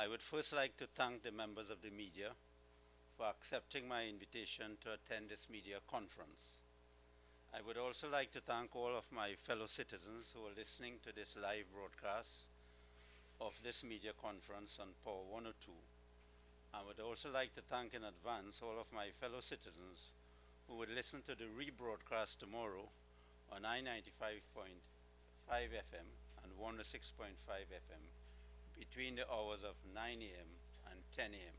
I would first like to thank the members of the media for accepting my invitation to attend this media conference. I would also like to thank all of my fellow citizens who are listening to this live broadcast of this media conference on Power 102. I would also like to thank in advance all of my fellow citizens who would listen to the rebroadcast tomorrow on I-95.5 FM and 106.5 FM between the hours of 9 a.m. and 10 a.m.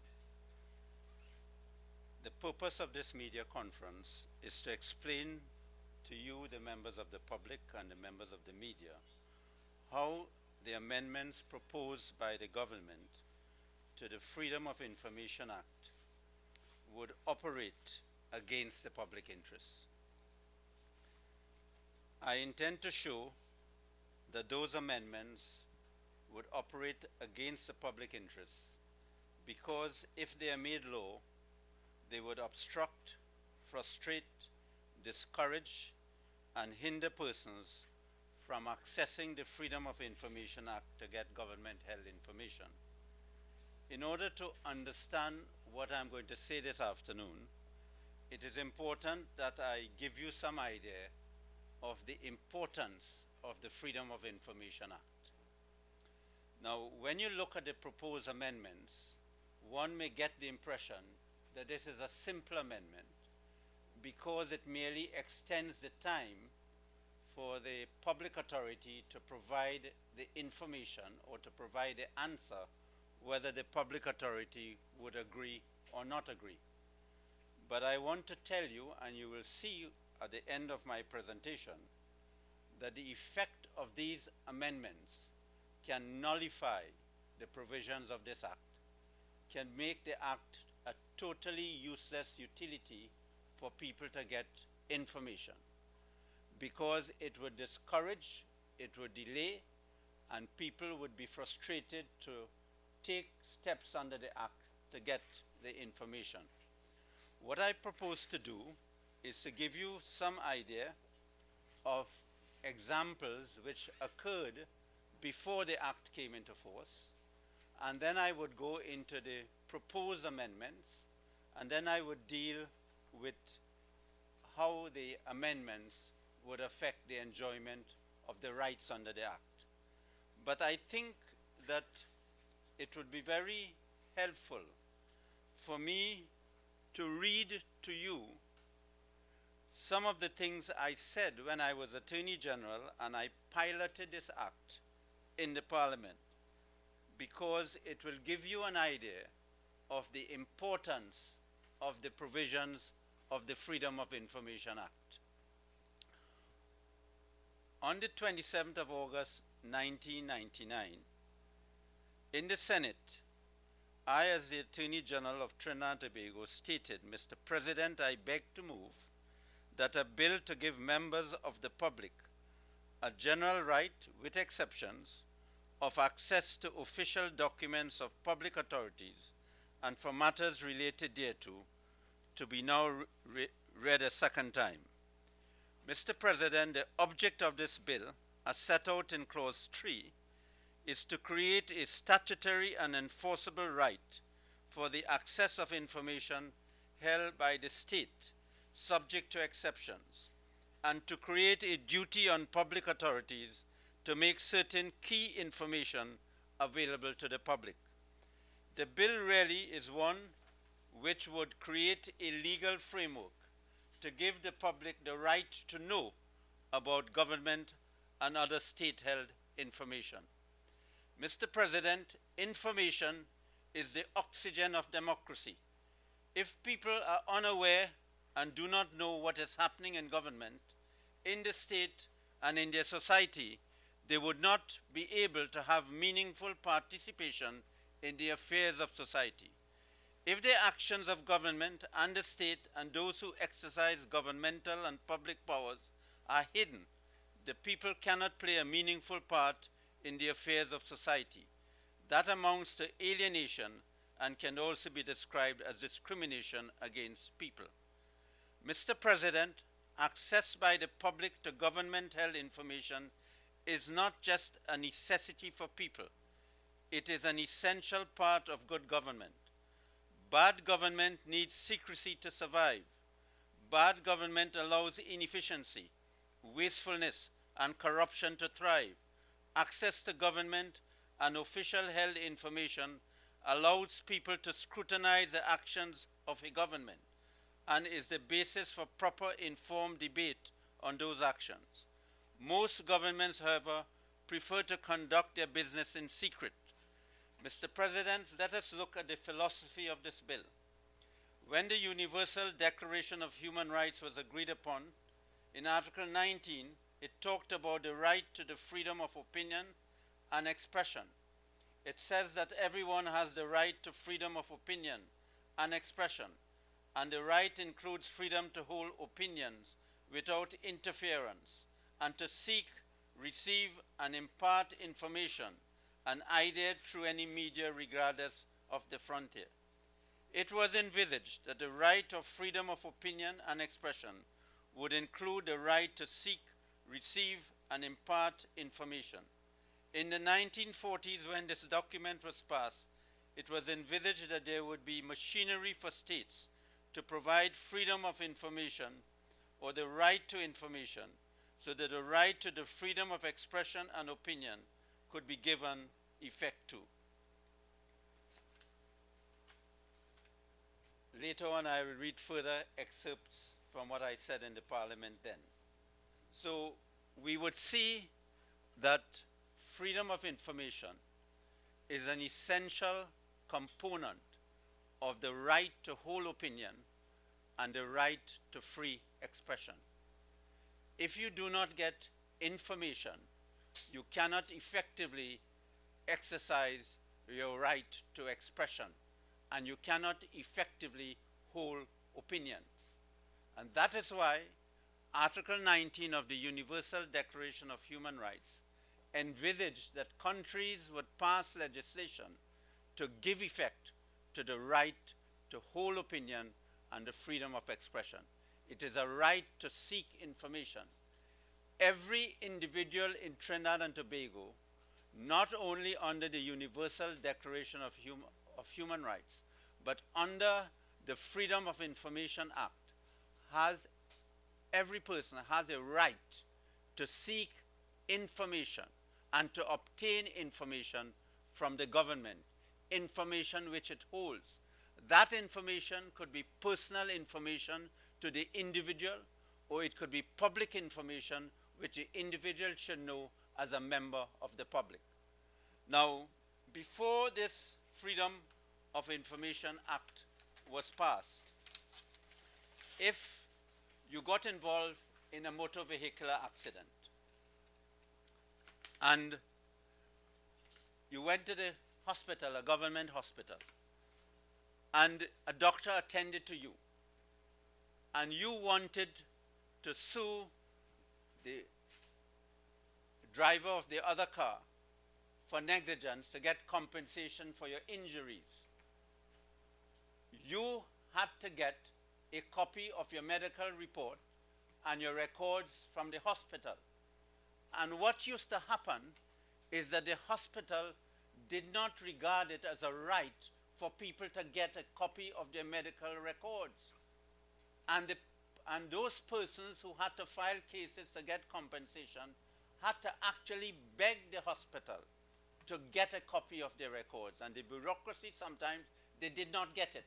The purpose of this media conference is to explain to you, the members of the public and the members of the media, how the amendments proposed by the government to the Freedom of Information Act would operate against the public interest. I intend to show that those amendments would operate against the public interest because if they are made law, they would obstruct, frustrate, discourage, and hinder persons from accessing the Freedom of Information Act to get government-held information. In order to understand what I'm going to say this afternoon, it is important that I give you some idea of the importance of the Freedom of Information Act. Now, when you look at the proposed amendments, one may get the impression that this is a simple amendment because it merely extends the time for the public authority to provide the information or to provide the answer whether the public authority would agree or not agree. But I want to tell you, and you will see at the end of my presentation, that the effect of these amendments can nullify the provisions of this act, can make the act a totally useless utility for people to get information, because it would discourage, it would delay, and people would be frustrated to take steps under the act to get the information. What I propose to do is to give you some idea of examples which occurred before the act came into force, and then I would go into the proposed amendments, and then I would deal with how the amendments would affect the enjoyment of the rights under the act. But I think that it would be very helpful for me to read to you some of the things I said when I was Attorney General and I piloted this act in the Parliament, because it will give you an idea of the importance of the provisions of the Freedom of Information Act. On the 27th of August 1999, in the Senate, I, as the Attorney General of Trinidad and Tobago, stated, "Mr. President, I beg to move that a bill to give members of the public a general right, with exceptions, of access to official documents of public authorities and for matters related thereto, to be now read a second time." Mr. President, the object of this bill, as set out in Clause 3, is to create a statutory and enforceable right for the access of information held by the state, subject to exceptions, and to create a duty on public authorities to make certain key information available to the public. The bill really is one which would create a legal framework to give the public the right to know about government and other state-held information. Mr. President, information is the oxygen of democracy. If people are unaware and do not know what is happening in government, in the state, and in their society, they would not be able to have meaningful participation in the affairs of society. If the actions of government and the state and those who exercise governmental and public powers are hidden, the people cannot play a meaningful part in the affairs of society. That amounts to alienation and can also be described as discrimination against people. Mr. President, access by the public to government-held information is not just a necessity for people. It is an essential part of good government. Bad government needs secrecy to survive. Bad government allows inefficiency, wastefulness, and corruption to thrive. Access to government and official held information allows people to scrutinize the actions of a government and is the basis for proper informed debate on those actions. Most governments, however, prefer to conduct their business in secret. Mr. President, let us look at the philosophy of this bill. When the Universal Declaration of Human Rights was agreed upon, in Article 19, it talked about the right to the freedom of opinion and expression. It says that everyone has the right to freedom of opinion and expression, and the right includes freedom to hold opinions without interference and to seek, receive, and impart information and ideas through any media regardless of the frontier. It was envisaged that the right of freedom of opinion and expression would include the right to seek, receive, and impart information. In the 1940s, when this document was passed, it was envisaged that there would be machinery for states to provide freedom of information or the right to information, so that the right to the freedom of expression and opinion could be given effect to. Later on, I will read further excerpts from what I said in the Parliament then. So we would see that freedom of information is an essential component of the right to hold opinion and the right to free expression. If you do not get information, you cannot effectively exercise your right to expression, and you cannot effectively hold opinions. And that is why Article 19 of the Universal Declaration of Human Rights envisaged that countries would pass legislation to give effect to the right to hold opinion and the freedom of expression. It is a right to seek information. Every individual in Trinidad and Tobago, not only under the Universal Declaration of Human Rights, but under the Freedom of Information Act, every person has a right to seek information and to obtain information from the government, information which it holds. That information could be personal information to the individual, or it could be public information which the individual should know as a member of the public. Now, before this Freedom of Information Act was passed, if you got involved in a motor vehicular accident and you went to the hospital, a government hospital, and a doctor attended to you, and you wanted to sue the driver of the other car for negligence to get compensation for your injuries, you had to get a copy of your medical report and your records from the hospital. And what used to happen is that the hospital did not regard it as a right for people to get a copy of their medical records. And those persons who had to file cases to get compensation had to actually beg the hospital to get a copy of their records. And the bureaucracy, sometimes they did not get it.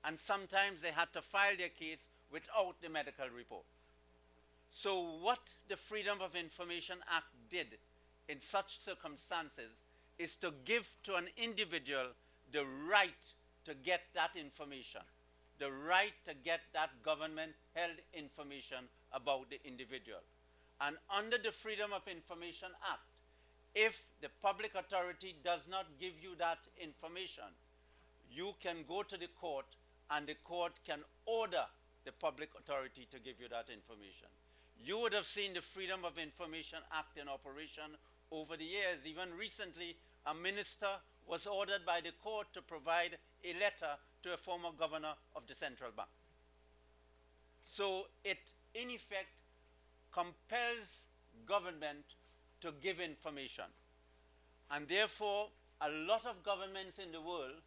And sometimes they had to file their case without the medical report. So what the Freedom of Information Act did in such circumstances is to give to an individual the right to get that information, the right to get that government-held information about the individual. And under the Freedom of Information Act, if the public authority does not give you that information, you can go to the court and the court can order the public authority to give you that information. You would have seen the Freedom of Information Act in operation over the years. Even recently, a minister was ordered by the court to provide a letter to a former governor of the central bank. So it, in effect, compels government to give information. And therefore, a lot of governments in the world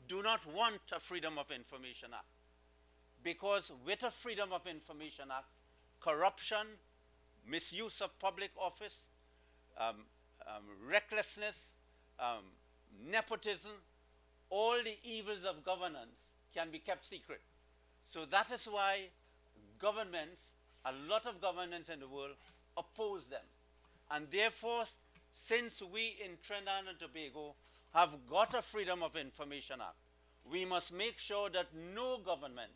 do not want a Freedom of Information Act, because with a Freedom of Information Act, corruption, misuse of public office, um, recklessness, um, nepotism, all the evils of governance can be kept secret. So that is why governments, a lot of governments in the world, oppose them. And therefore, since we in Trinidad and Tobago have got a Freedom of Information Act, we must make sure that no government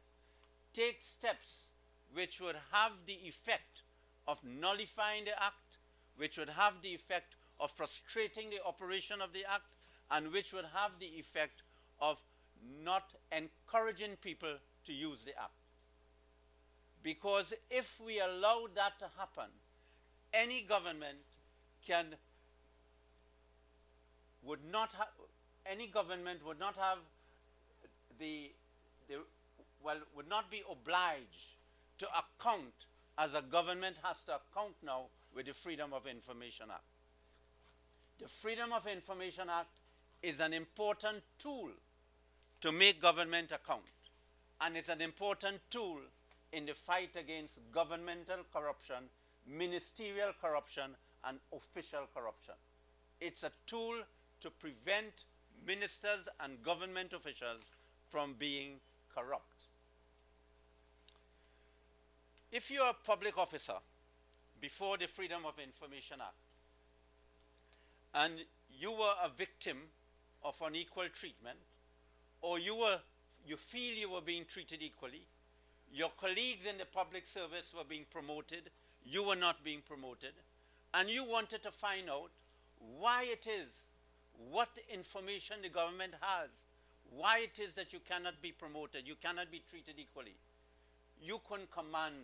takes steps which would have the effect of nullifying the act, which would have the effect of frustrating the operation of the act, and which would have the effect of not encouraging people to use the act. Because if we allow that to happen, any government would not have would not be obliged to account as a government has to account now with the Freedom of Information Act. The Freedom of Information Act is an important tool to make government account, and it's an important tool in the fight against governmental corruption, ministerial corruption, and official corruption. It's a tool to prevent ministers and government officials from being corrupt. If you're a public officer before the Freedom of Information Act and you were a victim of unequal treatment, or you feel you were being treated equally, your colleagues in the public service were being promoted, you were not being promoted, and you wanted to find out why it is, what information the government has, why it is that you cannot be promoted, you cannot be treated equally, you couldn't command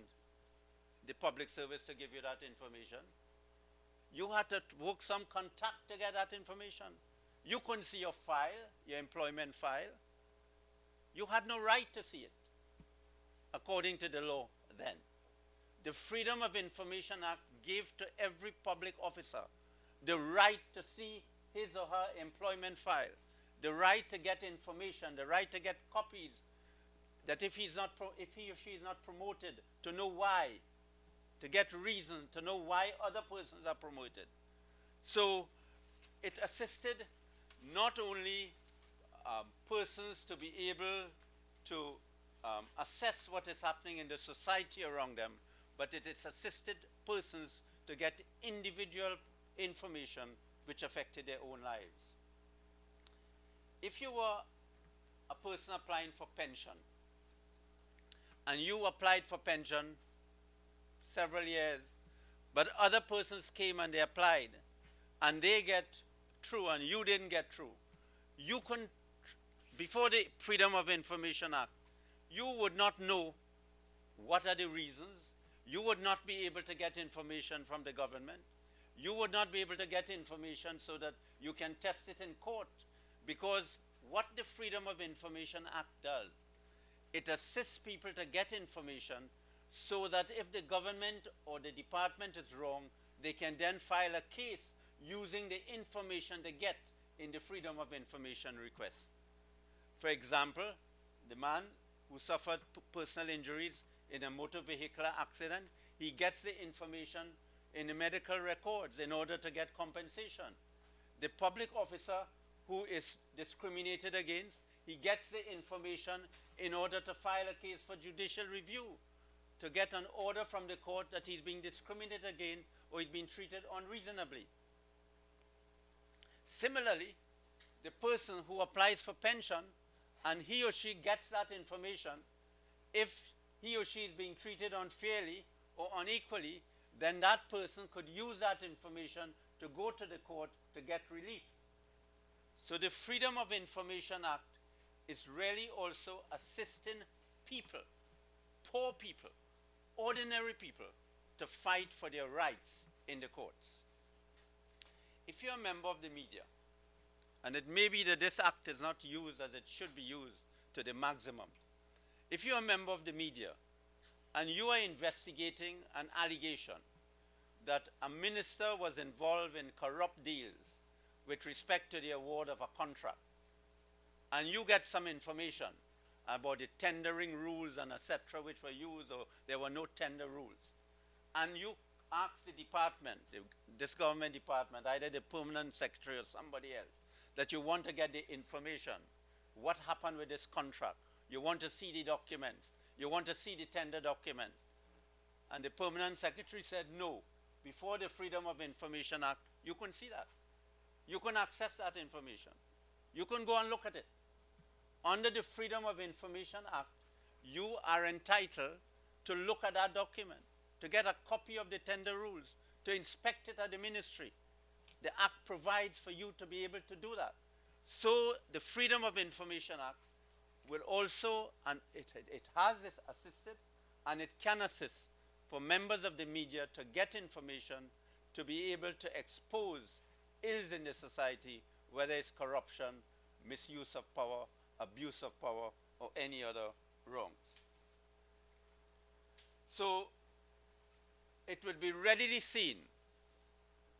the public service to give you that information. You had to work some contact to get that information. You couldn't see your file, your employment file. You had no right to see it, according to the law then. The Freedom of Information Act gave to every public officer the right to see his or her employment file, the right to get information, the right to get copies, that if he or she is not promoted, to know why, to get reason, to know why other persons are promoted. So it assisted not only persons to be able to assess what is happening in the society around them, but it has assisted persons to get individual information which affected their own lives. If you were a person applying for pension, and you applied for pension several years, but other persons came and they applied, and they get through and you didn't get through, you couldn't, before the Freedom of Information Act, you would not know what are the reasons. You would not be able to get information from the government. You would not be able to get information so that you can test it in court, because what the Freedom of Information Act does, it assists people to get information so that if the government or the department is wrong, they can then file a case using the information they get in the Freedom of Information request. For example, the man who suffered personal injuries in a motor vehicular accident, he gets the information in the medical records in order to get compensation. The public officer who is discriminated against, he gets the information in order to file a case for judicial review, to get an order from the court that he's being discriminated against or he's being treated unreasonably. Similarly, the person who applies for pension and he or she gets that information, if he or she is being treated unfairly or unequally, then that person could use that information to go to the court to get relief. So the Freedom of Information Act is really also assisting people, poor people, ordinary people, to fight for their rights in the courts. If you're a member of the media, and it may be that this act is not used as it should be used to the maximum. If you're a member of the media and you are investigating an allegation that a minister was involved in corrupt deals with respect to the award of a contract, and you get some information about the tendering rules and etc. which were used, or there were no tender rules, and you ask the department, this government department, either the permanent secretary or somebody else, that you want to get the information, what happened with this contract, you want to see the document, you want to see the tender document, and the permanent secretary said no. Before the Freedom of Information Act, you couldn't see that. You couldn't access that information. You couldn't go and look at it. Under the Freedom of Information Act, you are entitled to look at that document, to get a copy of the tender rules, to inspect it at the ministry. The Act provides for you to be able to do that. So the Freedom of Information Act will also, and it has this assisted, and it can assist for members of the media to get information, to be able to expose ills in the society, whether it's corruption, misuse of power, abuse of power, or any other wrongs. So it would be readily seen,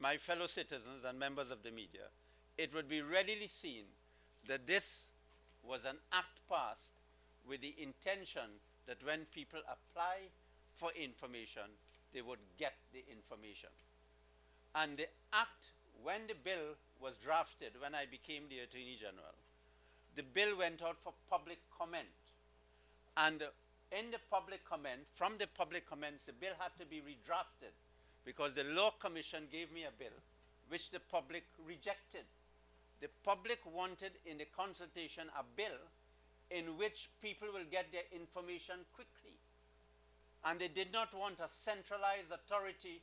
my fellow citizens and members of the media, it would be readily seen that this was an act passed with the intention that when people apply for information, they would get the information. And the act, when the bill was drafted, when I became the Attorney General, the bill went out for public comment. And in the public comment, from the public comments, the bill had to be redrafted because the Law Commission gave me a bill which the public rejected. The public wanted in the consultation a bill in which people will get their information quickly. And they did not want a centralized authority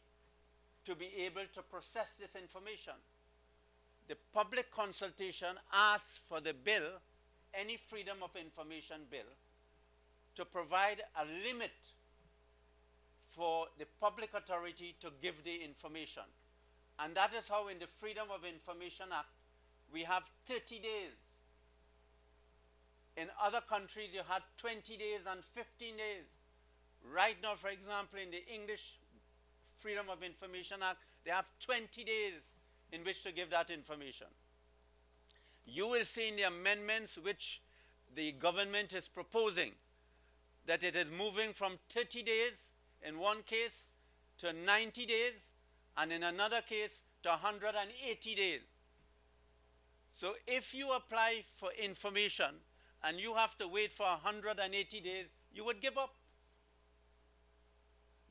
to be able to process this information. The public consultation asked for the bill, any Freedom of Information bill, to provide a limit for the public authority to give the information. And that is how in the Freedom of Information Act, we have 30 days. In other countries, you had 20 days and 15 days. Right now, for example, in the English Freedom of Information Act, they have 20 days in which to give that information. You will see in the amendments which the government is proposing that it is moving from 30 days in one case to 90 days, and in another case to 180 days. So if you apply for information and you have to wait for 180 days, you would give up.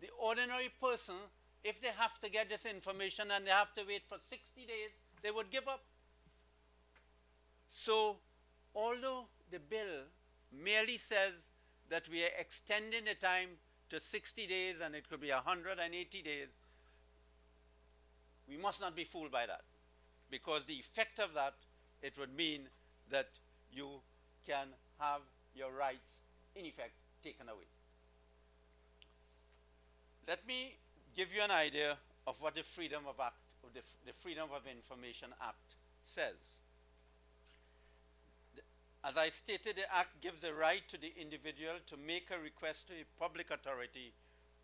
The ordinary person, if they have to get this information and they have to wait for 60 days, they would give up. So, although the bill merely says that we are extending the time to 60 days and it could be 180 days, we must not be fooled by that. Because the effect of that, it would mean that you can have your rights, in effect, taken away. Let me give you an idea of what the Freedom of Act, or the Freedom of Information Act says. As I stated, the Act gives the right to the individual to make a request to a public authority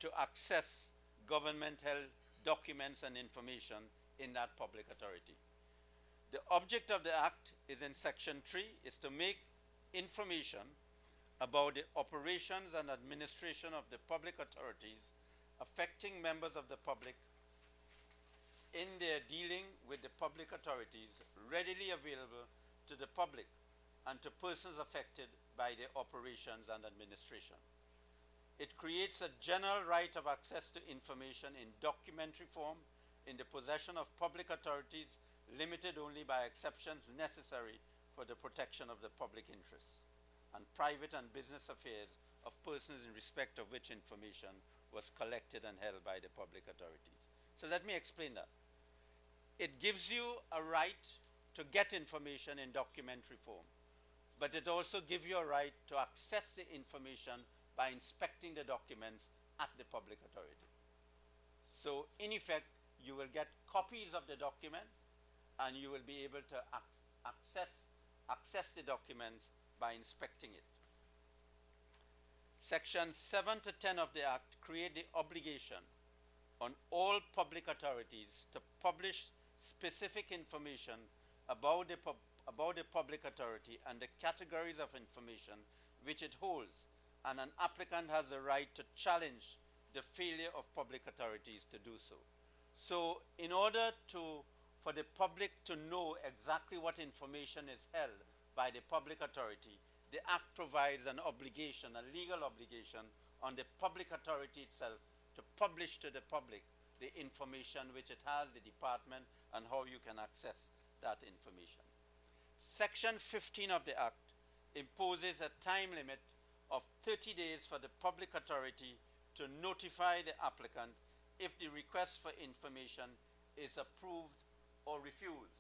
to access government-held documents and information in that public authority. The object of the Act is in Section 3 is to make information about the operations and administration of the public authorities affecting members of the public in their dealing with the public authorities readily available to the public and to persons affected by their operations and administration. It creates a general right of access to information in documentary form in the possession of public authorities, limited only by exceptions necessary for the protection of the public interests and private and business affairs of persons in respect of which information was collected and held by the public authorities. So let me explain that. It gives you a right to get information in documentary form, but it also gives you a right to access the information by inspecting the documents at the public authority. So in effect, you will get copies of the document and you will be able to access the documents by inspecting it. Sections 7 to 10 of the Act create the obligation on all public authorities to publish specific information about about the public authority and the categories of information which it holds, and an applicant has the right to challenge the failure of public authorities to do so. So in order for the public to know exactly what information is held by the public authority, the Act provides an obligation, a legal obligation on the public authority itself to publish to the public the information which it has, the department, and how you can access that information. Section 15 of the Act imposes a time limit of 30 days for the public authority to notify the applicant if the request for information is approved or refused.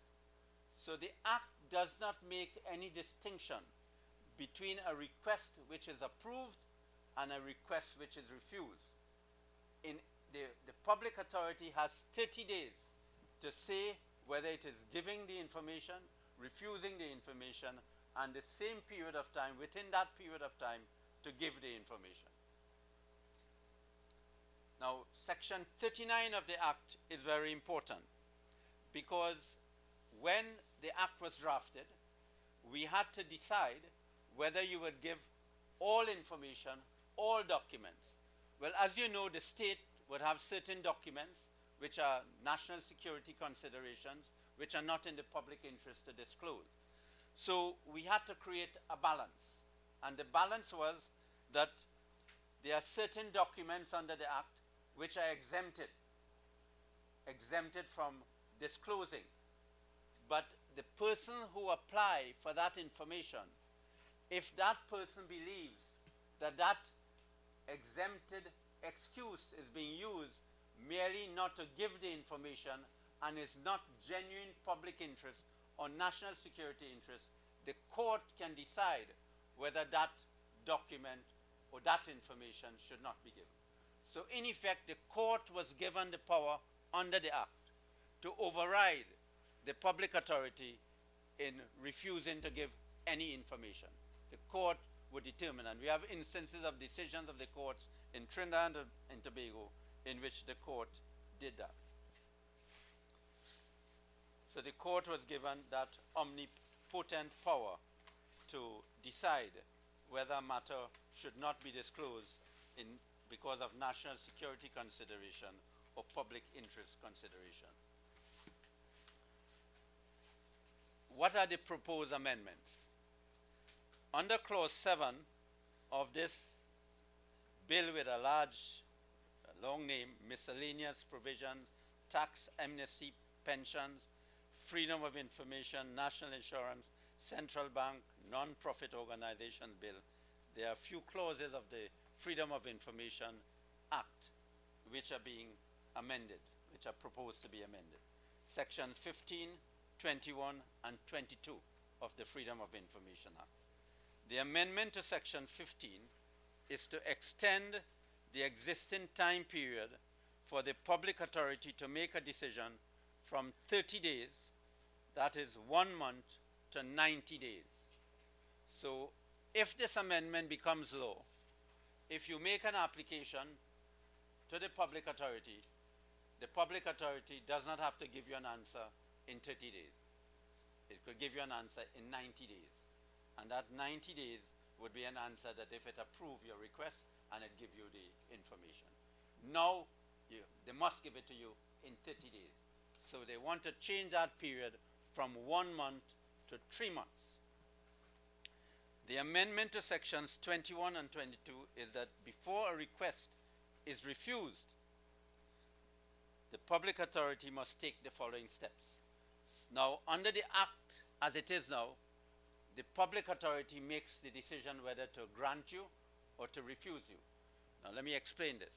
So the Act does not make any distinction between a request which is approved and a request which is refused. In the public authority has 30 days to say whether it is giving the information, refusing the information, and the same period of time, within that period of time, to give the information. Now, Section 39 of the Act is very important because when the Act was drafted, we had to decide whether you would give all information, all documents. Well, as you know, the state would have certain documents which are national security considerations, which are not in the public interest to disclose. So we had to create a balance. And the balance was that there are certain documents under the Act which are exempted from disclosing. But the person who applies for that information, if that person believes that that exempted excuse is being used merely not to give the information and is not genuine public interest or national security interest, the court can decide whether that document or that information should not be given. So in effect, the court was given the power under the Act to override the public authority in refusing to give any information. The court would determine, and we have instances of decisions of the courts in Trinidad and Tobago in which the court did that. So the court was given that omnipotent power to decide whether a matter should not be disclosed because of national security consideration or public interest consideration. What are the proposed amendments? Under Clause 7 of this bill with a long name, miscellaneous provisions, tax amnesty, pensions, freedom of information, national insurance, central bank, non-profit organization bill, there are a few clauses of the Freedom of Information Act which are being amended, which are proposed to be amended. Section 15, 21, and 22 of the Freedom of Information Act. The amendment to Section 15 is to extend the existing time period for the public authority to make a decision from 30 days, that is 1 month, to 90 days. So if this amendment becomes law, if you make an application to the public authority does not have to give you an answer in 30 days. It could give you an answer in 90 days. And that 90 days would be an answer that if it approves your request and it gives you the information. Now, they must give it to you in 30 days. So they want to change that period from 1 month to 3 months. The amendment to sections 21 and 22 is that before a request is refused, the public authority must take the following steps. Now, under the Act as it is now, the public authority makes the decision whether to grant you or to refuse you. Now, let me explain this.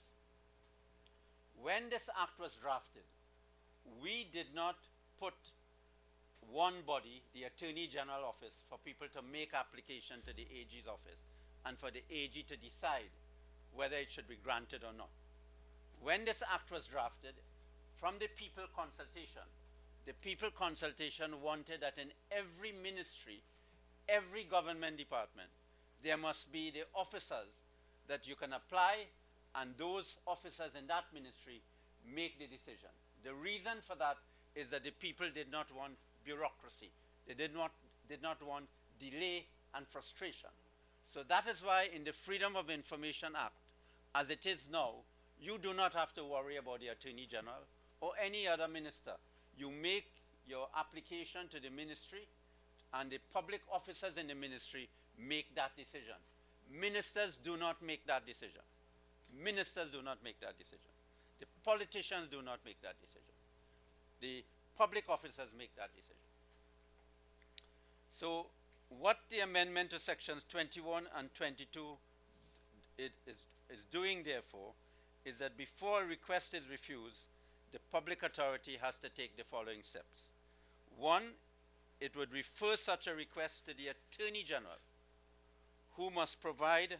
When this Act was drafted, we did not put one body, the Attorney General Office, for people to make application to the AG's office and for the AG to decide whether it should be granted or not. When this Act was drafted, from the people consultation wanted that in every ministry, every government department, there must be the officers that you can apply, and those officers in that ministry make the decision. The reason for that is that the people did not want bureaucracy. They did not want delay and frustration. So that is why in the Freedom of Information Act, as it is now, you do not have to worry about the Attorney General or any other minister. You make your application to the ministry, and the public officers in the ministry make that decision. Ministers do not make that decision. Ministers do not make that decision. The politicians do not make that decision. The public officers make that decision. So what the amendment to sections 21 and 22 is doing, therefore, is that before a request is refused, the public authority has to take the following steps. One, it would refer such a request to the Attorney General, who must provide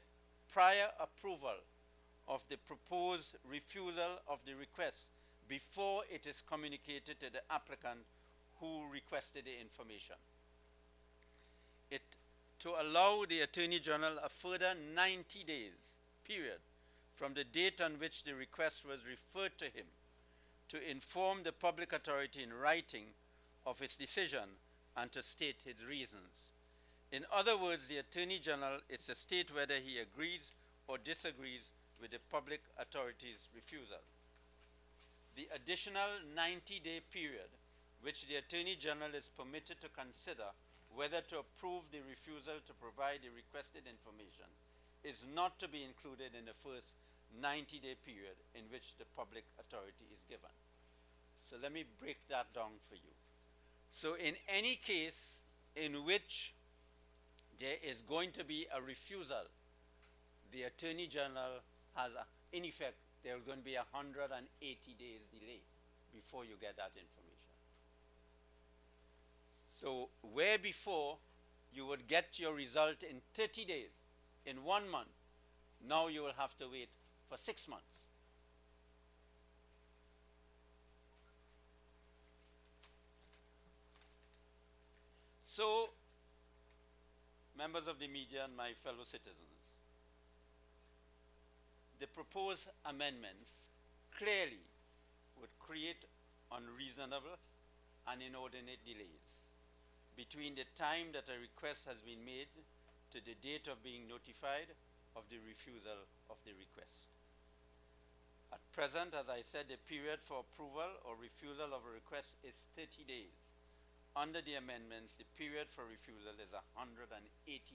prior approval of the proposed refusal of the request before it is communicated to the applicant who requested the information. To allow the Attorney General a further 90 days period from the date on which the request was referred to him to inform the public authority in writing of its decision and to state his reasons. In other words, the Attorney General is to state whether he agrees or disagrees with the public authority's refusal. The additional 90-day period which the Attorney General is permitted to consider whether to approve the refusal to provide the requested information is not to be included in the first 90-day period in which the public authority is given. So let me break that down for you. So in any case in which there is going to be a refusal, the Attorney General has, in effect, there's going to be 180 days delay before you get that information. So where before you would get your result in 30 days, in 1 month, now you will have to wait for 6 months. So, members of the media and my fellow citizens, the proposed amendments clearly would create unreasonable and inordinate delays between the time that a request has been made to the date of being notified of the refusal of the request. At present, as I said, the period for approval or refusal of a request is 30 days. Under the amendments, the period for refusal is 180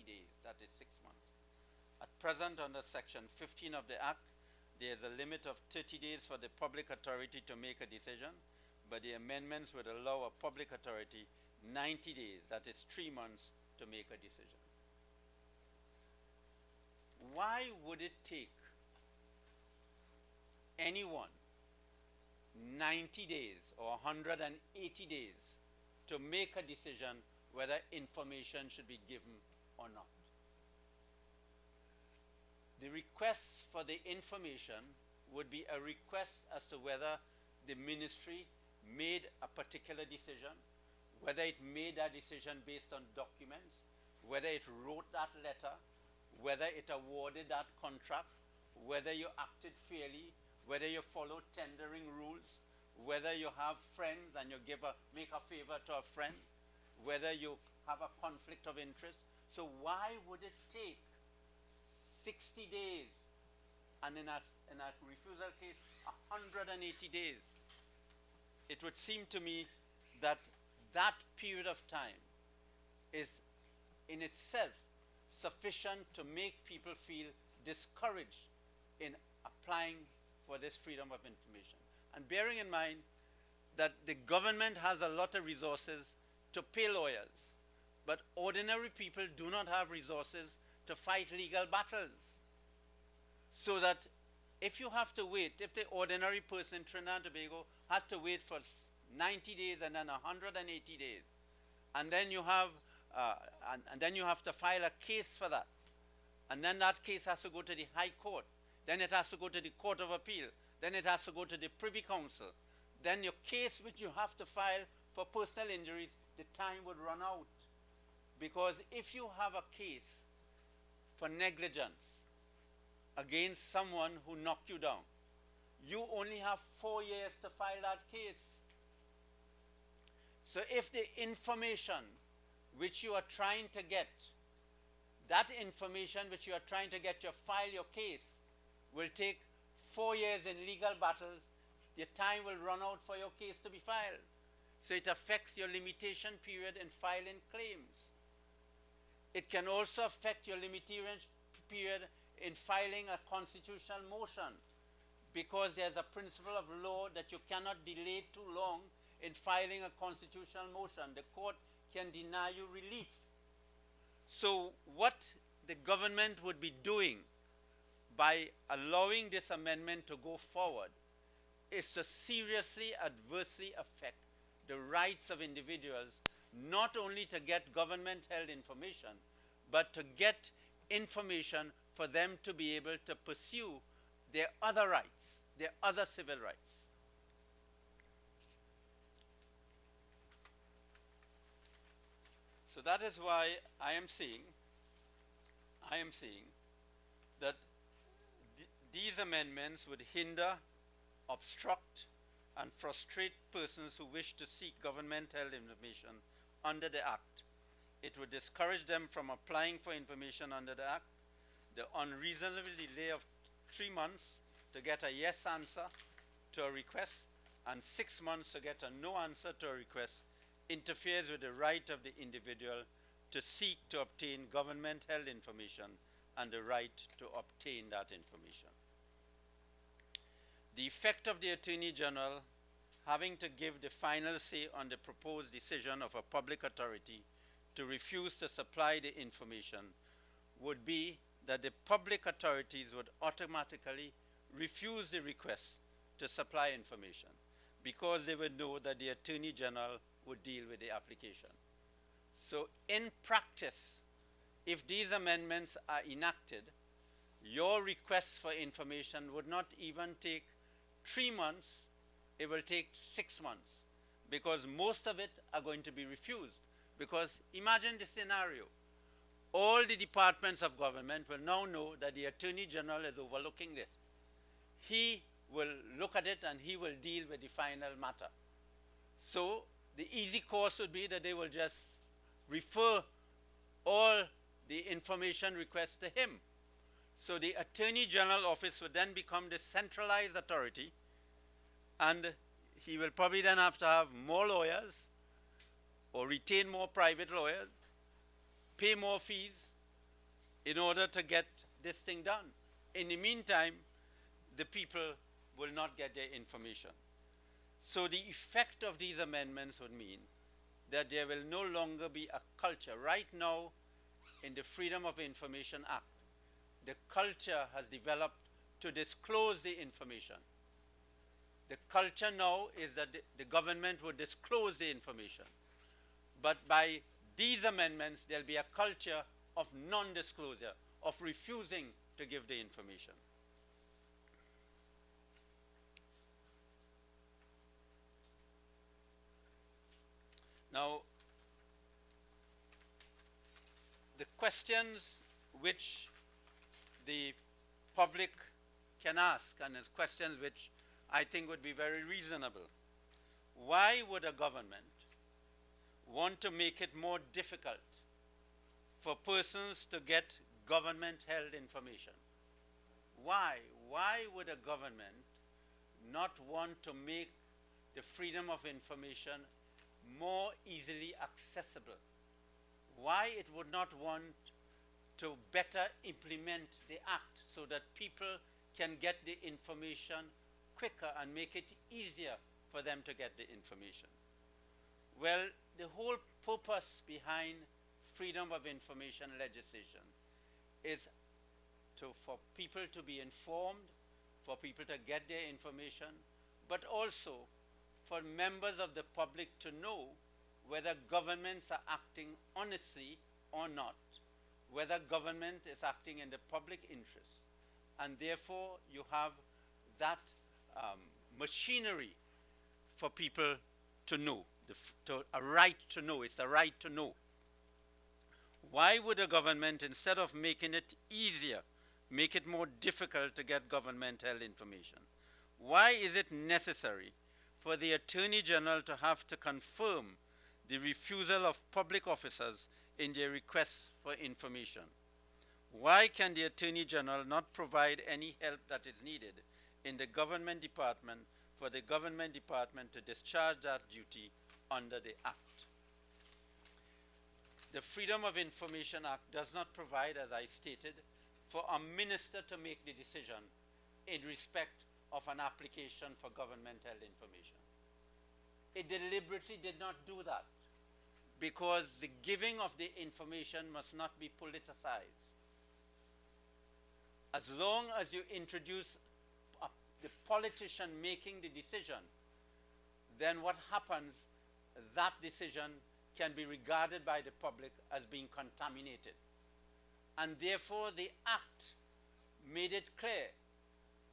days, that is 6 months. At present, under section 15 of the Act, there is a limit of 30 days for the public authority to make a decision, but the amendments would allow a public authority 90 days, that is 3 months, to make a decision. Why would it take anyone 90 days or 180 days to make a decision whether information should be given or not? The request for the information would be a request as to whether the ministry made a particular decision, whether it made that decision based on documents, whether it wrote that letter, whether it awarded that contract, whether you acted fairly, whether you followed tendering rules, whether you have friends and you make a favor to a friend, whether you have a conflict of interest. So why would it take 60 days and in a refusal case 180 days? It would seem to me that that period of time is in itself sufficient to make people feel discouraged in applying for this freedom of information. And bearing in mind that the government has a lot of resources to pay lawyers, but ordinary people do not have resources to fight legal battles. So that if you have to wait, if the ordinary person in Trinidad and Tobago had to wait for 90 days and then 180 days, and then you have to file a case for that, and then that case has to go to the High Court, then it has to go to the Court of Appeal, then it has to go to the Privy Council, then your case which you have to file for personal injuries, the time would run out. Because if you have a case for negligence against someone who knocked you down, you only have 4 years to file that case. So if the information which you are trying to get, that information which you are trying to get to file your case will take 4 years in legal battles, your time will run out for your case to be filed. So it affects your limitation period in filing claims. It can also affect your limitation period in filing a constitutional motion, because there's a principle of law that you cannot delay too long in filing a constitutional motion. The court can deny you relief. So what the government would be doing by allowing this amendment to go forward is to seriously adversely affect the rights of individuals, not only to get government-held information, but to get information for them to be able to pursue their other rights, their other civil rights. So that is why I am saying that these amendments would hinder, obstruct, and frustrate persons who wish to seek government-held information under the Act. It would discourage them from applying for information under the Act. The unreasonable delay of 3 months to get a yes answer to a request and 6 months to get a no answer to a request interferes with the right of the individual to seek to obtain government-held information and the right to obtain that information. The effect of the Attorney General having to give the final say on the proposed decision of a public authority to refuse to supply the information would be that the public authorities would automatically refuse the request to supply information, because they would know that the Attorney General would deal with the application. So in practice, if these amendments are enacted, your request for information would not even take 3 months, it will take 6 months, because most of it are going to be refused. Because imagine the scenario. All the departments of government will now know that the Attorney General is overlooking this. He will look at it and he will deal with the final matter. So the easy course would be that they will just refer all the information requests to him. So the Attorney General office would then become the centralized authority, and he will probably then have to have more lawyers or retain more private lawyers, pay more fees in order to get this thing done. In the meantime, the people will not get their information. So the effect of these amendments would mean that there will no longer be a culture. Right now, in the Freedom of Information Act, the culture has developed to disclose the information. The culture now is that the government would disclose the information. But by these amendments, there'll be a culture of non-disclosure, of refusing to give the information. Now, the questions which the public can ask, and it's questions which I think would be very reasonable. Why would a government want to make it more difficult for persons to get government-held information? Why? Why would a government not want to make the freedom of information more easily accessible? Why it would not want to better implement the act so that people can get the information quicker and make it easier for them to get the information? Well, the whole purpose behind freedom of information legislation is for people to be informed, for people to get their information, but also for members of the public to know whether governments are acting honestly or not, whether government is acting in the public interest. And therefore, you have that machinery for people to know, a right to know. It's a right to know. Why would a government, instead of making it easier, make it more difficult to get government-held information? Why is it necessary for the Attorney General to have to confirm the refusal of public officers in their requests for information. Why can the Attorney General not provide any help that is needed in the government department for the government department to discharge that duty under the Act? The Freedom of Information Act does not provide, as I stated, for a minister to make the decision in respect of an application for government-held information. It deliberately did not do that because the giving of the information must not be politicized. As long as you introduce the politician making the decision, then what happens, that decision can be regarded by the public as being contaminated. And therefore the Act made it clear,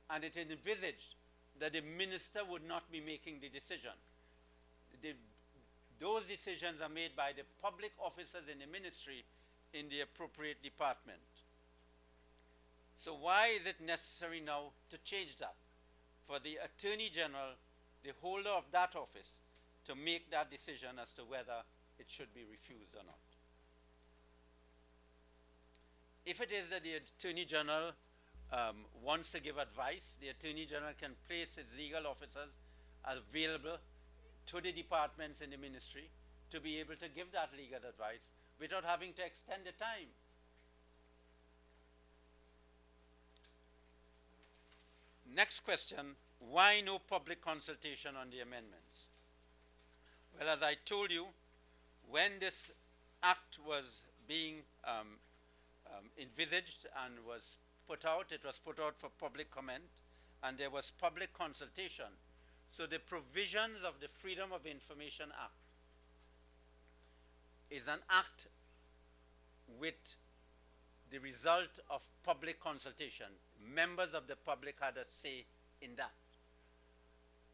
and it envisaged that the minister would not be making the decision. Those decisions are made by the public officers in the ministry in the appropriate department. So why is it necessary now to change that? For the Attorney General, the holder of that office, to make that decision as to whether it should be refused or not. If it is that the Attorney General wants to give advice, the Attorney General can place his legal officers available to the departments in the ministry to be able to give that legal advice without having to extend the time. Next question, why no public consultation on the amendments? Well, as I told you, when this act was being envisaged and was put out, it was put out for public comment, and there was public consultation. So the provisions of the Freedom of Information Act is an act with the result of public consultation. Members of the public had a say in that.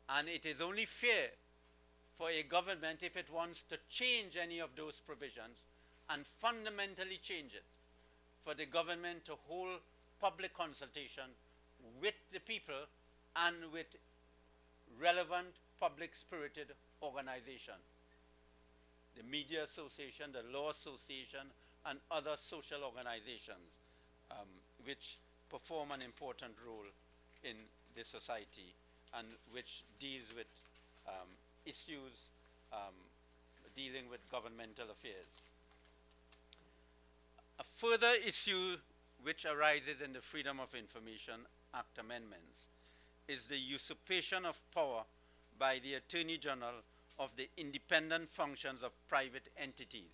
And it is only fair for a government, if it wants to change any of those provisions and fundamentally change it, for the government to hold public consultation with the people and with relevant public-spirited organizations. The Media Association, the Law Association, and other social organizations which perform an important role in the society and which deals with issues dealing with governmental affairs. A further issue which arises in the Freedom of Information Act amendments is the usurpation of power by the Attorney General of the independent functions of private entities.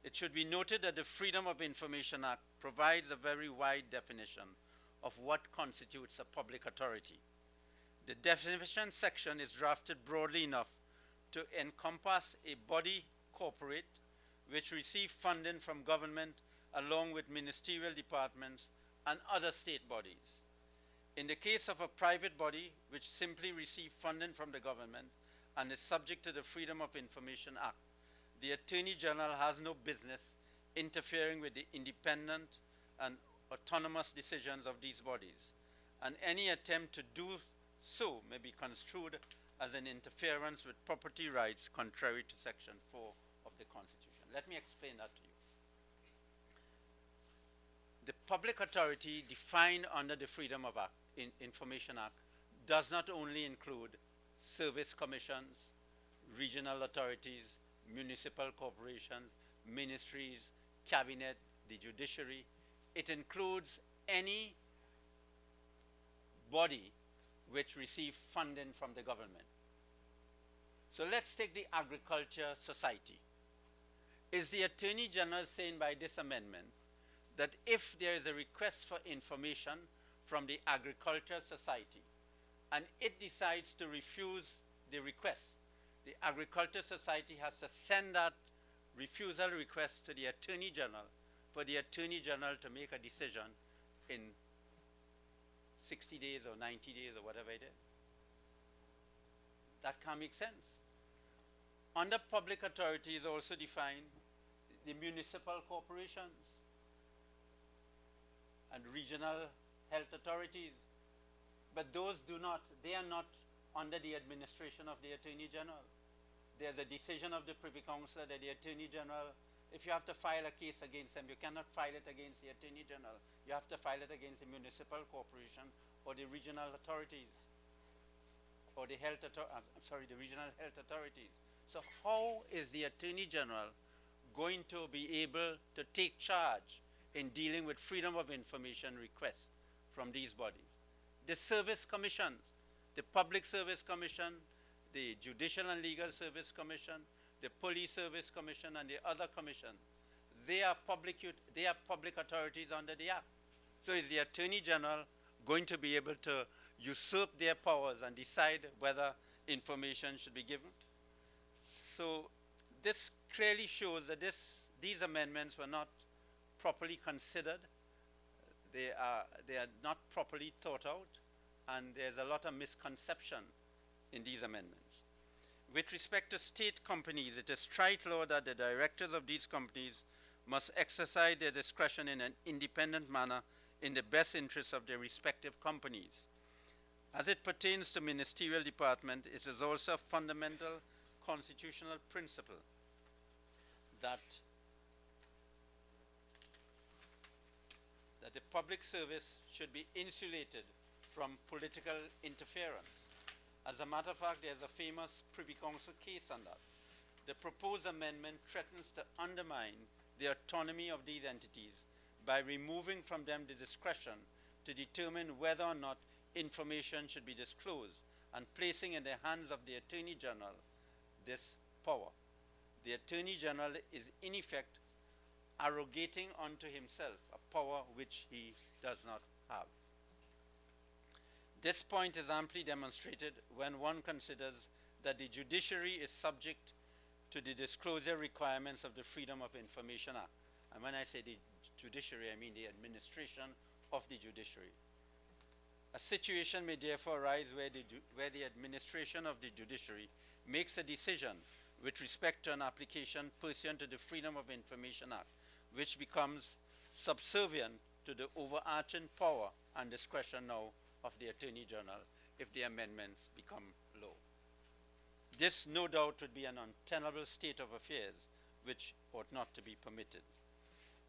It should be noted that the Freedom of Information Act provides a very wide definition of what constitutes a public authority. The definition section is drafted broadly enough to encompass a body corporate which receive funding from government along with ministerial departments and other state bodies. In the case of a private body which simply receives funding from the government and is subject to the Freedom of Information Act, the Attorney General has no business interfering with the independent and autonomous decisions of these bodies, and any attempt to do so may be construed as an interference with property rights contrary to Section 4 of the Constitution. Let me explain that to you. The public authority defined under the Freedom of Information Act does not only include service commissions, regional authorities, municipal corporations, ministries, cabinet, the judiciary. It includes any body which receives funding from the government. So let's take the Agriculture Society. Is the Attorney General saying by this amendment that if there is a request for information from the Agriculture Society and it decides to refuse the request, the Agriculture Society has to send that refusal request to the Attorney General for the Attorney General to make a decision in 60 days or 90 days or whatever it is? That can't make sense. Under public authority is also defined the municipal corporations and regional health authorities. But those they are not under the administration of the Attorney General. there's a decision of the Privy Council that the Attorney General, if you have to file a case against them, you cannot file it against the Attorney General. You have to file it against the municipal corporation or the regional authorities or the the regional health authorities. So how is the Attorney General going to be able to take charge in dealing with freedom of information requests from these bodies? The service commissions, the Public Service Commission, the Judicial and Legal Service Commission, the Police Service Commission, and the other commission, they are public authorities under the Act. So is the Attorney General going to be able to usurp their powers and decide whether information should be given? So this clearly shows that these amendments were not properly considered. They are not properly thought out, and there's a lot of misconception in these amendments. With respect to state companies, it is trite law that the directors of these companies must exercise their discretion in an independent manner in the best interests of their respective companies. As it pertains to ministerial department, it is also a fundamental constitutional principle that the public service should be insulated from political interference. As a matter of fact, there's a famous Privy Council case on that. The proposed amendment threatens to undermine the autonomy of these entities by removing from them the discretion to determine whether or not information should be disclosed and placing in the hands of the Attorney General this power. The Attorney General is in effect arrogating unto himself a power which he does not have. This point is amply demonstrated when one considers that the judiciary is subject to the disclosure requirements of the Freedom of Information Act. And when I say the judiciary, I mean the administration of the judiciary. A situation may therefore arise where the administration of the judiciary makes a decision with respect to an application pursuant to the Freedom of Information Act, which becomes subservient to the overarching power and discretion now of the Attorney General if the amendments become law. This, no doubt, would be an untenable state of affairs which ought not to be permitted.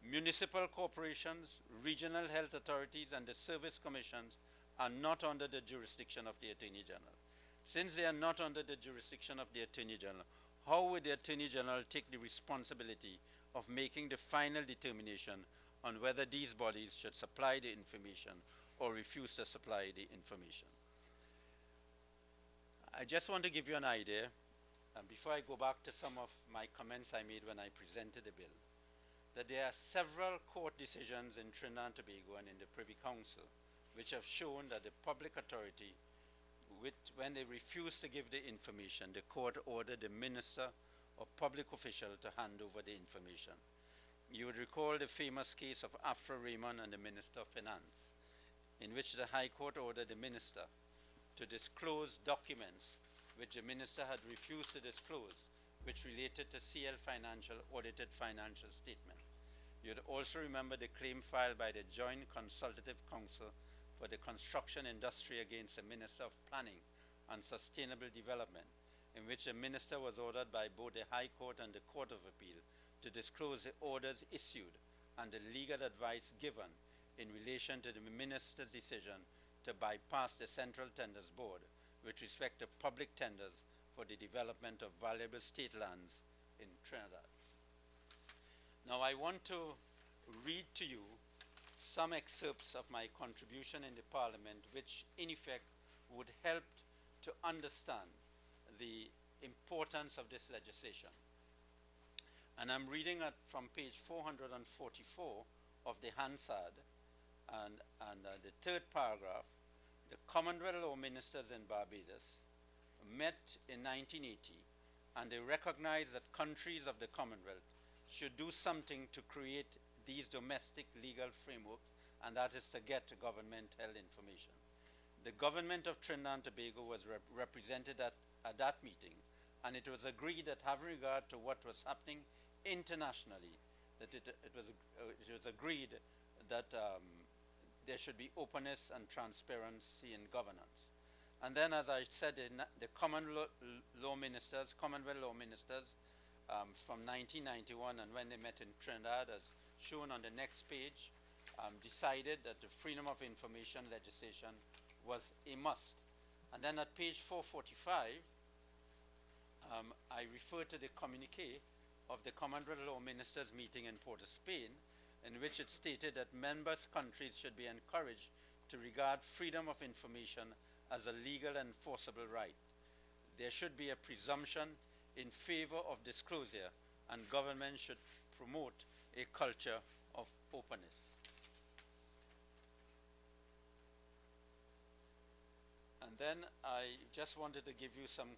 Municipal corporations, regional health authorities, and the service commissions are not under the jurisdiction of the Attorney General. Since they are not under the jurisdiction of the Attorney General, how would the Attorney General take the responsibility of making the final determination on whether these bodies should supply the information or refuse to supply the information? I just want to give you an idea, before I go back to some of my comments I made when I presented the bill, that there are several court decisions in Trinidad and Tobago and in the Privy Council which have shown that the public authority, when they refuse to give the information, the court ordered the minister or public official to hand over the information. You would recall the famous case of Afra Raymond and the Minister of Finance, in which the High Court ordered the minister to disclose documents which the minister had refused to disclose, which related to CL Financial audited financial statement. You'd also remember the claim filed by the Joint Consultative Council for the construction industry against the Minister of Planning and Sustainable Development, in which the minister was ordered by both the High Court and the Court of Appeal to disclose the orders issued and the legal advice given in relation to the minister's decision to bypass the Central Tenders Board with respect to public tenders for the development of valuable state lands in Trinidad. Now I want to read to you some excerpts of my contribution in the Parliament, which in effect would help to understand the importance of this legislation. And I'm reading from page 444 of the Hansard, and the third paragraph. The Commonwealth Law Ministers in Barbados met in 1980, and they recognized that countries of the Commonwealth should do something to create these domestic legal frameworks, and that is to get government-held information. The government of Trinidad and Tobago was represented at that meeting, and it was agreed that having regard to what was happening internationally, that it was agreed that there should be openness and transparency in governance. And then, as I said, the law ministers, Commonwealth law ministers, from 1991 and when they met in Trinidad, as shown on the next page, decided that the freedom of information legislation was a must. And then at page 445, I refer to the communique of the Commonwealth Law Ministers meeting in Port of Spain, in which it stated that members countries should be encouraged to regard freedom of information as a legal and enforceable right. There should be a presumption in favor of disclosure, and government should promote a culture of openness. And then I just wanted to give you some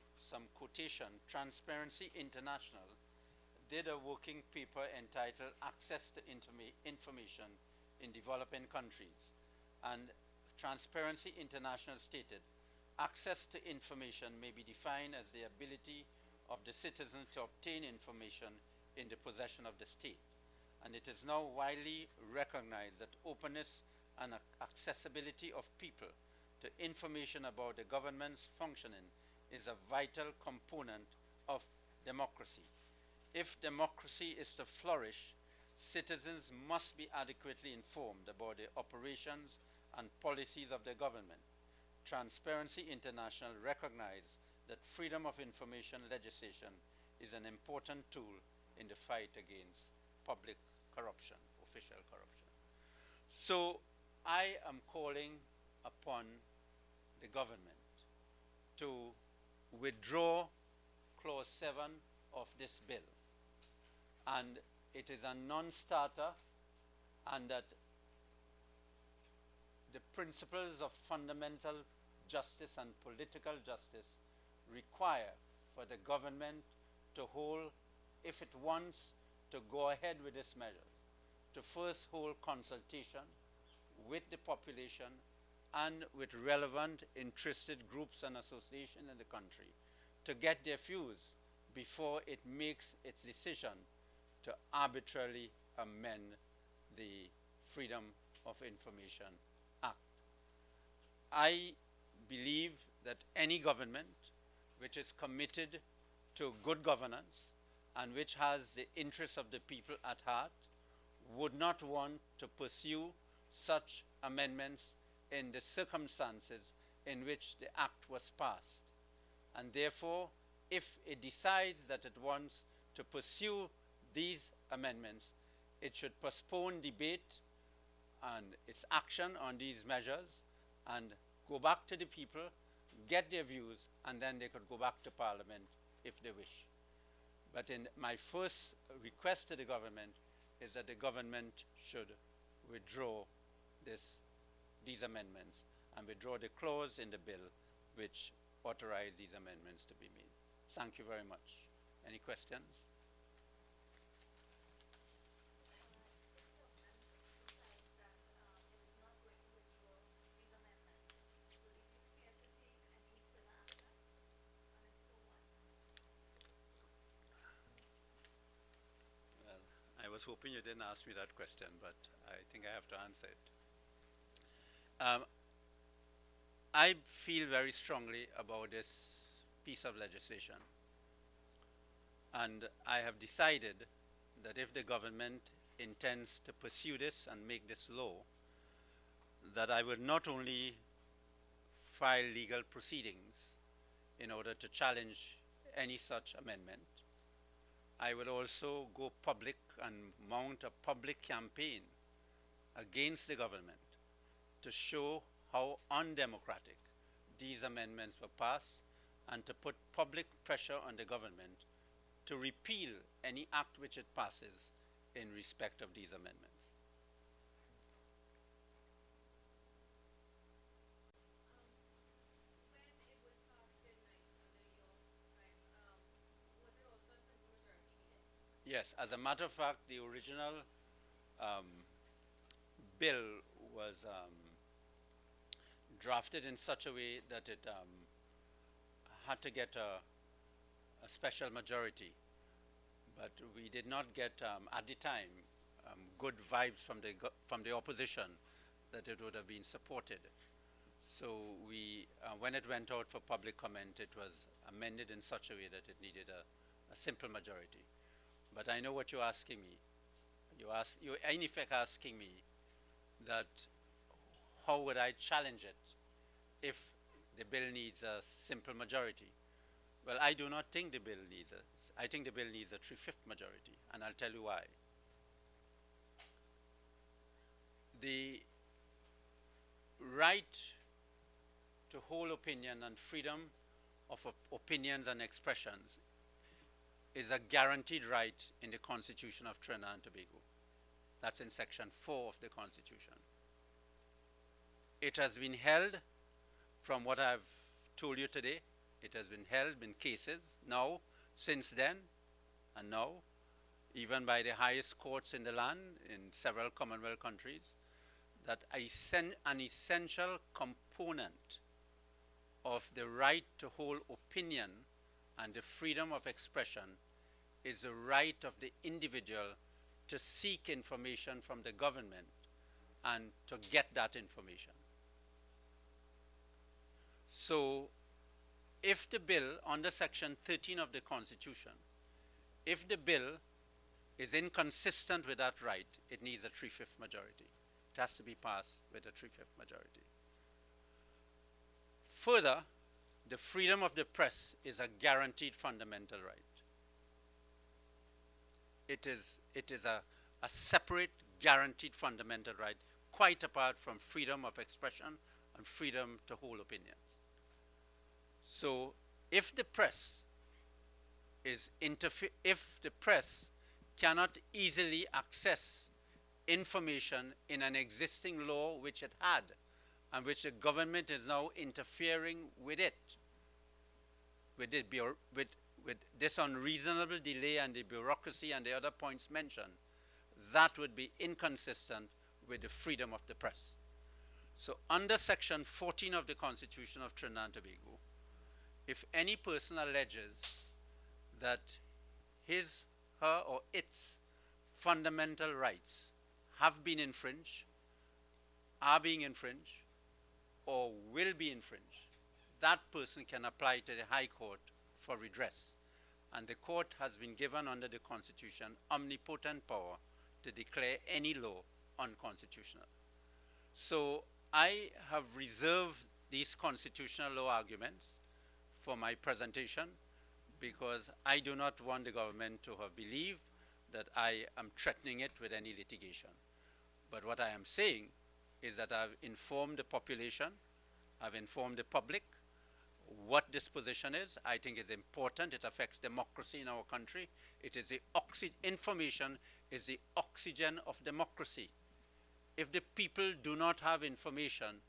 quotation. Transparency International did a working paper entitled Access to Information in Developing Countries. And Transparency International stated, access to information may be defined as the ability of the citizen to obtain information in the possession of the state. And it is now widely recognized that openness and accessibility of people to information about the government's functioning is a vital component of democracy. If democracy is to flourish, citizens must be adequately informed about the operations and policies of the government. Transparency International recognized that freedom of information legislation is an important tool in the fight against public corruption, official corruption. So I am calling upon the government to withdraw clause 7 of this bill. And it is a non-starter, and that the principles of fundamental justice and political justice require for the government to hold, if it wants to go ahead with this measure, to first hold consultation with the population and with relevant interested groups and associations in the country to get their views before it makes its decision to arbitrarily amend the Freedom of Information Act. I believe that any government which is committed to good governance and which has the interests of the people at heart would not want to pursue such amendments in the circumstances in which the act was passed. And therefore, if it decides that it wants to pursue these amendments, it should postpone debate and its action on these measures and go back to the people, get their views, and then they could go back to Parliament if they wish. But in my first request to the government is that the government should withdraw these amendments and withdraw the clause in the bill which authorize these amendments to be made. Thank you very much. Any questions? I was hoping you didn't ask me that question, but I think I have to answer it. I feel very strongly about this piece of legislation. And I have decided that if the government intends to pursue this and make this law, that I will not only file legal proceedings in order to challenge any such amendment, I will also go public and mount a public campaign against the government to show how undemocratic these amendments were passed and to put public pressure on the government to repeal any act which it passes in respect of these amendments. Yes, as a matter of fact, the original bill was drafted in such a way that it had to get a special majority. But we did not get, at the time, good vibes from the opposition that it would have been supported. So when it went out for public comment, it was amended in such a way that it needed a simple majority. But I know what you're asking me. You're in effect asking me that how would I challenge it if the bill needs a simple majority? Well, I do not think the bill needs I think the bill needs a three-fifth majority, and I'll tell you why. The right to hold opinion and freedom of opinions and expressions is a guaranteed right in the Constitution of Trinidad and Tobago. That's in Section 4 of the Constitution. It has been held, from what I've told you today, it has been held in cases now, since then, and now, even by the highest courts in the land, in several Commonwealth countries, that an essential component of the right to hold opinion and the freedom of expression is the right of the individual to seek information from the government and to get that information. So if the bill under Section 13 of the Constitution, if the bill is inconsistent with that right, it needs a three-fifth majority. It has to be passed with a three-fifth majority. Further, the freedom of the press is a guaranteed fundamental right. It is a separate, guaranteed fundamental right, quite apart from freedom of expression and freedom to hold opinions. So if the press cannot easily access information in an existing law which it had, and which the government is now interfering with it, with this unreasonable delay and the bureaucracy and the other points mentioned, that would be inconsistent with the freedom of the press. So under Section 14 of the Constitution of Trinidad and Tobago, if any person alleges that his, her, or its fundamental rights have been infringed, are being infringed, or will be infringed, that person can apply to the High Court for redress. And the court has been given under the Constitution omnipotent power to declare any law unconstitutional. So I have reserved these constitutional law arguments for my presentation because I do not want the government to have believed that I am threatening it with any litigation. But what I am saying is that I've informed the population, I've informed the public what this position is. I think it's important. It affects democracy in our country. It is the information is the oxygen of democracy. If the people do not have information,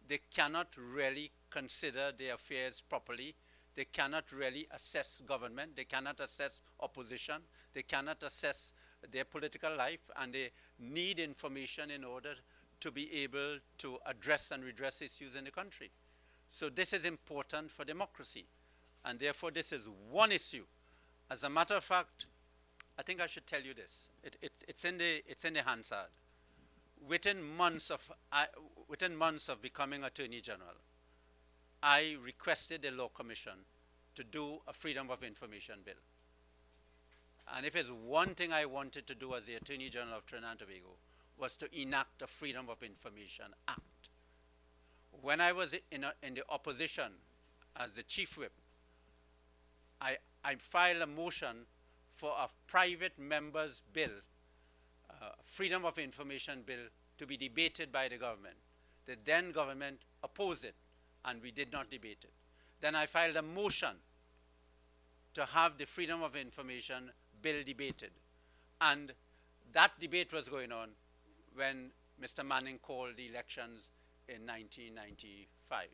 they cannot really consider their affairs properly. They cannot really assess government. They cannot assess opposition. They cannot assess their political life, and they need information in order to be able to address and redress issues in the country. So this is important for democracy, and therefore this is one issue. As a matter of fact, I think I should tell you this. It's in the Hansard. Within months of becoming Attorney General, I requested the Law Commission to do a Freedom of Information bill. And if it's one thing I wanted to do as the Attorney General of Trinidad and Tobago, was to enact a Freedom of Information Act. When I was in the opposition as the Chief Whip, I filed a motion for a private member's bill, Freedom of Information bill, to be debated by the government. The then government opposed it, and we did not debate it. Then I filed a motion to have the Freedom of Information bill debated. And that debate was going on when Mr. Manning called the elections in 1995.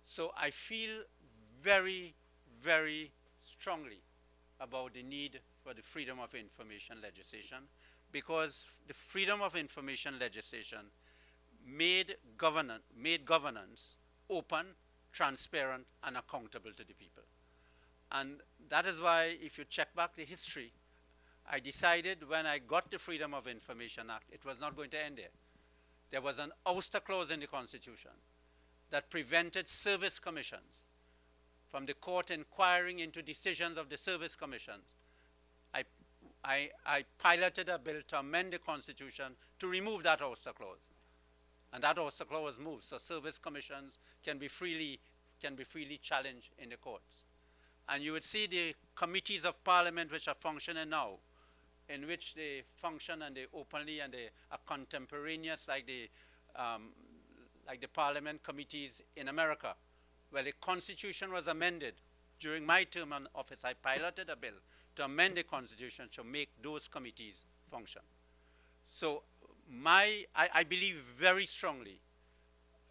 So I feel very, very strongly about the need for the Freedom of Information legislation, because the Freedom of Information legislation made governance open, transparent, and accountable to the people. And that is why, if you check back the history, I decided when I got the Freedom of Information Act, it was not going to end there. There was an ouster clause in the Constitution that prevented service commissions from the court inquiring into decisions of the service commissions. I, I piloted a bill to amend the Constitution to remove that ouster clause. And that ouster clause was moved, so service commissions can be freely challenged in the courts. And you would see the committees of parliament which are functioning now, in which they function and they openly and they are contemporaneous like the parliament committees in America, where the Constitution was amended. During my term in office, I piloted a bill to amend the Constitution to make those committees function. So I believe very strongly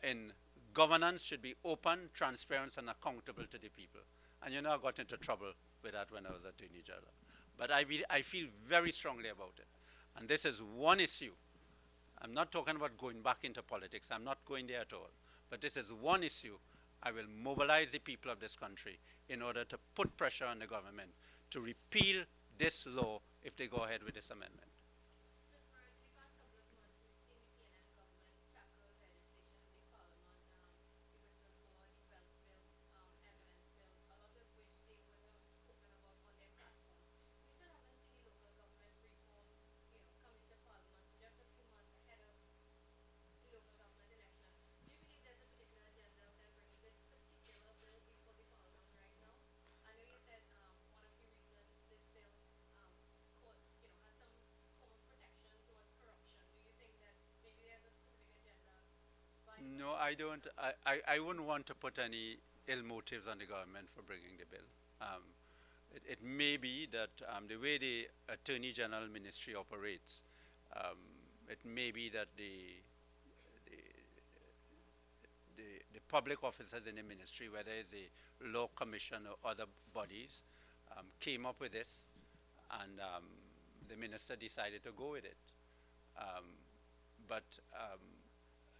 in governance should be open, transparent, and accountable to the people. And I got into trouble with that when I was Attorney General. But I feel very strongly about it. And this is one issue. I'm not talking about going back into politics. I'm not going there at all. But this is one issue. I will mobilize the people of this country in order to put pressure on the government to repeal this law if they go ahead with this amendment. No, I don't. I wouldn't want to put any ill motives on the government for bringing the bill. It may be that the way the Attorney General Ministry operates, it may be that the public officers in the ministry, whether it's the law commission or other bodies, came up with this, and the minister decided to go with it. But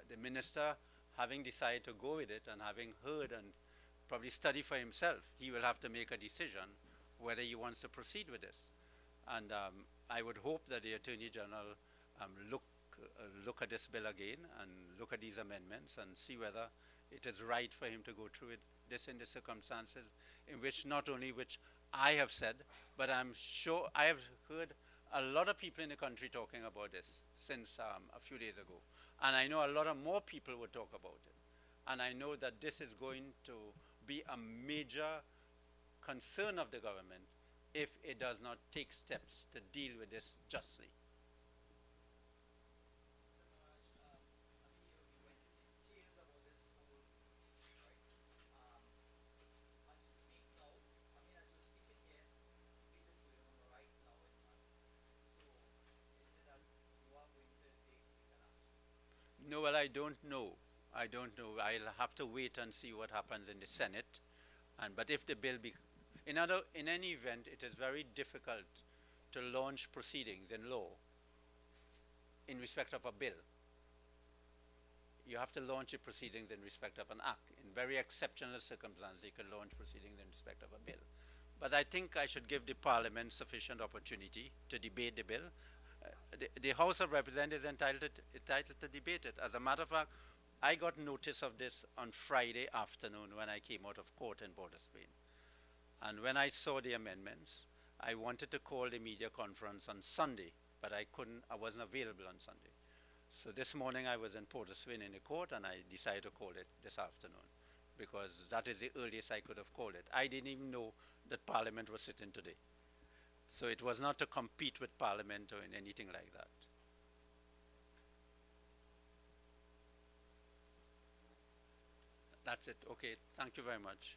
the minister, having decided to go with it and having heard and probably study for himself, he will have to make a decision whether he wants to proceed with this. And I would hope that the Attorney General look at this bill again and look at these amendments and see whether it is right for him to go through this in the circumstances in which not only which I have said, but I'm sure I have heard a lot of people in the country talking about this since a few days ago. And I know a lot of more people will talk about it. And I know that this is going to be a major concern of the government if it does not take steps to deal with this justly. No, well, I don't know. I don't know. I'll have to wait and see what happens in the Senate. But if the bill in any event, it is very difficult to launch proceedings in law in respect of a bill. You have to launch the proceedings in respect of an act. In very exceptional circumstances, you can launch proceedings in respect of a bill. But I think I should give the Parliament sufficient opportunity to debate the bill. The House of Representatives is entitled to debate it. As a matter of fact, I got notice of this on Friday afternoon when I came out of court in Port of Spain. And when I saw the amendments, I wanted to call the media conference on Sunday, but I wasn't available on Sunday. So this morning I was in Port of Spain in the court, and I decided to call it this afternoon because that is the earliest I could have called it. I didn't even know that Parliament was sitting today. So it was not to compete with Parliament or in anything like that. That's it. Okay, thank you very much.